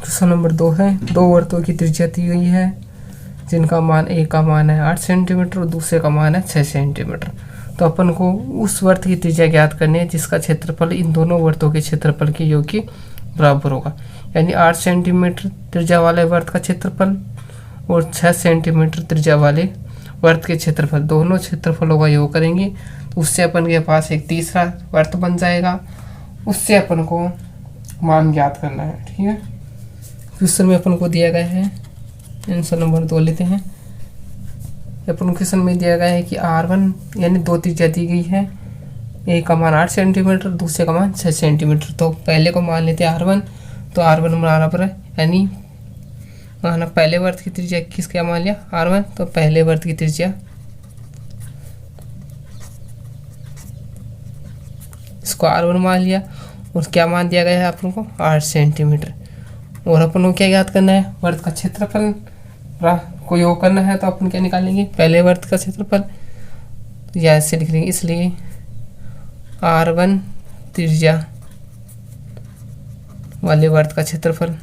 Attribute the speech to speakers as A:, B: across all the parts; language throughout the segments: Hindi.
A: क्वेश्चन नंबर 2 है। दो वर्तों की त्रिज्या दी गई है जिनका मान एक का मान है 8 सेंटीमीटर और दूसरे का मान है 6 सेंटीमीटर। तो अपन को उस वर्त की त्रिज्या ज्ञात करनी है जिसका क्षेत्रफल इन दोनों वर्तों के क्षेत्रफल के योग के बराबर होगा। यानी 8 सेंटीमीटर त्रिज्या वाले वर्त का क्षेत्रफल और 6 सेंटीमीटर त्रिज्या वाले वर्त के क्षेत्रफल, दोनों क्षेत्रफलों का योग करेंगे तो उससे अपन के पास एक तीसरा वर्त बन जाएगा। उससे अपन को मान ज्ञात करना है। ठीक है, क्वेश्चन में अपन को दिया गया है, आंसर नंबर 2 लेते हैं। अपन क्वेश्चन में दिया गया है कि R1 यानी दो त्रिज्या दी गई है, एक का मान 8 सेंटीमीटर, दूसरे का मान 6 सेंटीमीटर। तो पहले को मान लेते हैं R1, तो R1 बराबर है, यानी माना पहले वर्त की त्रिज्या किसका मान लिया R1, तो पहले वर्त की त्रिज्या इसको R1 मान लिया और क्या मान दिया गया है अपन को 8 सेंटीमीटर। और अपन को क्या याद करना है, वर्त का क्षेत्रफल को योग करना है। तो अपन क्या निकालेंगे, पहले वर्त का क्षेत्रफल तो यहाँ से लिख लेंगे, इसलिए R1 त्रिज्या वाले वर्त का क्षेत्रफल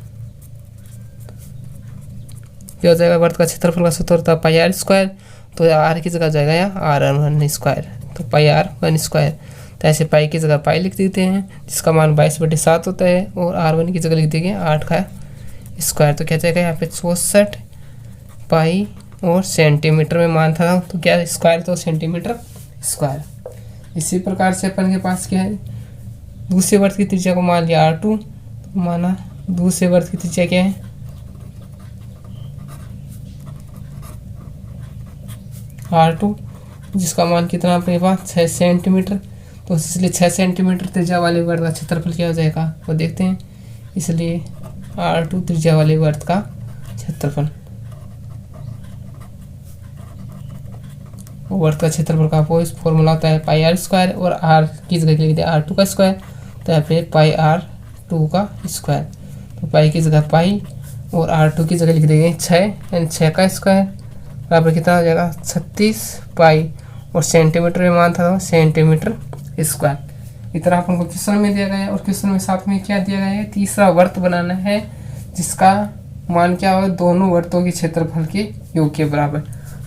A: क्या हो जाएगा, वर्त का क्षेत्रफल का सूत्र होता है पाई आर स्क्वायर। तो आर की जगह जाएगा यहाँ R1 स्क्वायर, तो पाई R1 स्क्वायर। तो ऐसे पाई की जगह पाई लिख देते हैं जिसका मान 22/7 होता है, और R1 की जगह लिख देंगे 8 का स्क्वायर। तो क्या जाएगा यहाँ पे 64 पाई और सेंटीमीटर में मान था तो क्या स्क्वायर, तो सेंटीमीटर स्क्वायर। इसी प्रकार से अपन के पास क्या है, दूसरे वर्त की त्रिज्या को मान लिया R2, तो माना दूसरे वर्त की त्रिज्या क्या है R2, जिसका मान कितना अपने पास 6 सेंटीमीटर। तो इसलिए 6 सेंटीमीटर त्रिज्या वाले वर्त का क्षेत्रफल क्या हो जाएगा वो देखते हैं। इसलिए R2 त्रिज्या वाले वर्त का क्षेत्रफल, वर्त का क्षेत्रफल का वो फॉर्मूला होता है पाई आर स्क्वायर, और R की जगह लिख दिया R2 का स्क्वायर, तो यहाँ पे पाई R2 का स्क्वायर। तो पाई की जगह पाई और R2 की जगह लिख देंगे 6, यानी 6 का स्क्वायर बराबर कितना हो जाएगा 36 पाई, और सेंटीमीटर में मान था तो सेंटीमीटर स्क्वायर। इतना अपन को क्वेश्चन में दिया गया है। और क्वेश्चन में साथ में क्या दिया गया है, तीसरा वर्त बनाना है जिसका मान क्या होगा, दोनों वर्तों के क्षेत्रफल के योग के बराबर।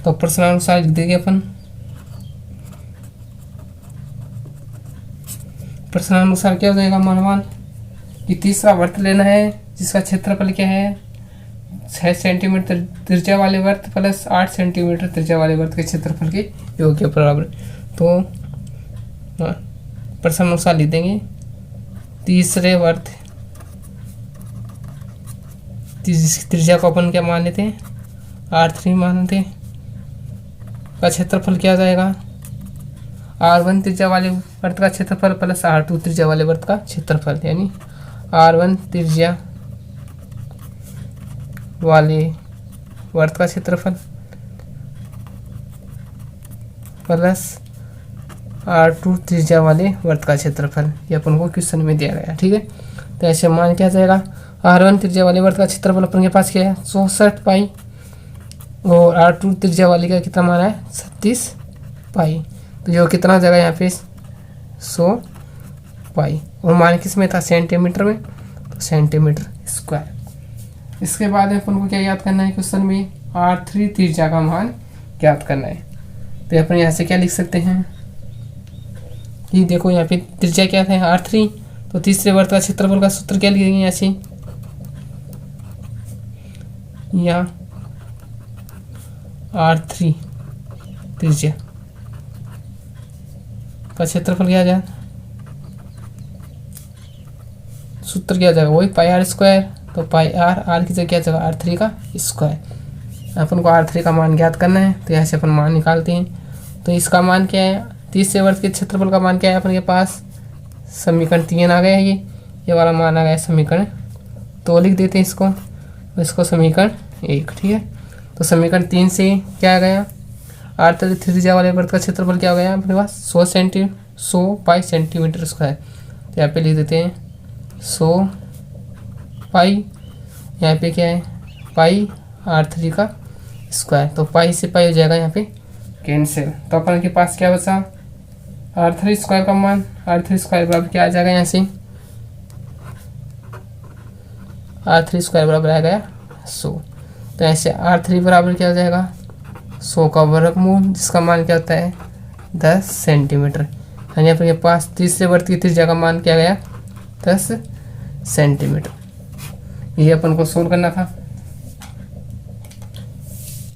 A: तो प्रश्नानुसार लिख देंगे अपन, प्रश्नानुसार क्या हो जाएगा मान कि तीसरा वर्त लेना है जिसका क्षेत्रफल क्या है 6 सेंटीमीटर त्रिज्या वाले वर्त प्लस 8 सेंटीमीटर त्रिज्या वाले वर्त के क्षेत्रफल के योग के बराबर। तो प्रश्नानुसार लिख देंगे, तीसरे वर्त त्रिज्या को अपन क्या मान लेते हैं R3 मान लेते हैं, का क्षेत्रफल क्या आ जाएगा R1 त्रिज्या वाले वर्त का क्षेत्रफल प्लस R2 त्रिज्या वाले वर्त का क्षेत्रफल, यानी R1 त्रिज्या वाले वर्त का क्षेत्रफल प्लस R2 त्रिज्या वाले वर्त का क्षेत्रफल। ये अपन को क्वेश्चन में दिया गया। ठीक है, तो ऐसे मान क्या जाएगा, R1 त्रिज्या वाले वर्त का क्षेत्रफल अपन के पास क्या है 64 पाई, और R2 त्रिज्या वाले का कितना मान है 36 पाई। तो जो कितना जगह यहाँ पे 100 पाई, और मान किस में था सेंटीमीटर में, तो सेंटीमीटर स्क्वायर। इसके बाद अपन को क्या याद करना है, क्वेश्चन में R3 त्रिज्या का मान ज्ञात करना है। तो अपन यहाँ से क्या लिख सकते हैं कि देखो यहाँ पे त्रिज्या क्या है R3, तो तीसरे वर्त का क्षेत्रफल का सूत्र क्या लिखेंगे यहाँ से, यहाँ R3 त्रिज्या का क्षेत्रफल क्या आ जाएगा, सूत्र क्या आ जाएगा वही पाई आर स्क्वायर। तो पाई आर की जगह क्या जगह R3 का स्क्वायर। अपन को R3 का मान ज्ञात करना है, तो यहाँ से अपन मान निकालते हैं। तो इसका मान क्या है, तीसरे वर्त के क्षेत्रफल का मान क्या है अपन के पास, समीकरण 3 आ गया है, ये वाला मान आ गया समीकरण, तो लिख देते हैं इसको समीकरण 1। ठीक है, तो समीकरण 3 से क्या आ गया, R3 त्रिज्या वाले वर्त का क्षेत्रफल क्या हो गया अपने पास 100 पाई सेंटीमीटर स्क्वायर। तो यहाँ पे लिख देते हैं 100 पाई, यहाँ पे क्या है पाई R3 का स्क्वायर। तो पाई से पाई हो जाएगा यहाँ पे कैंसिल। तो अपन के पास क्या बचा R3 स्क्वायर का मान, R3 स्क्वायर बराबर क्या आ जाएगा यहाँ से R3 स्क्वायर बराबर आ गया 100। तो ऐसे R3 बराबर क्या हो जाएगा 100 का वर्गमूल, जिसका मान क्या होता है 10 सेंटीमीटर। यानी अपने पास तीसरे वर्त की त्रिज्या का मान क्या गया 10 सेंटीमीटर। ये अपन को सोल्व करना था।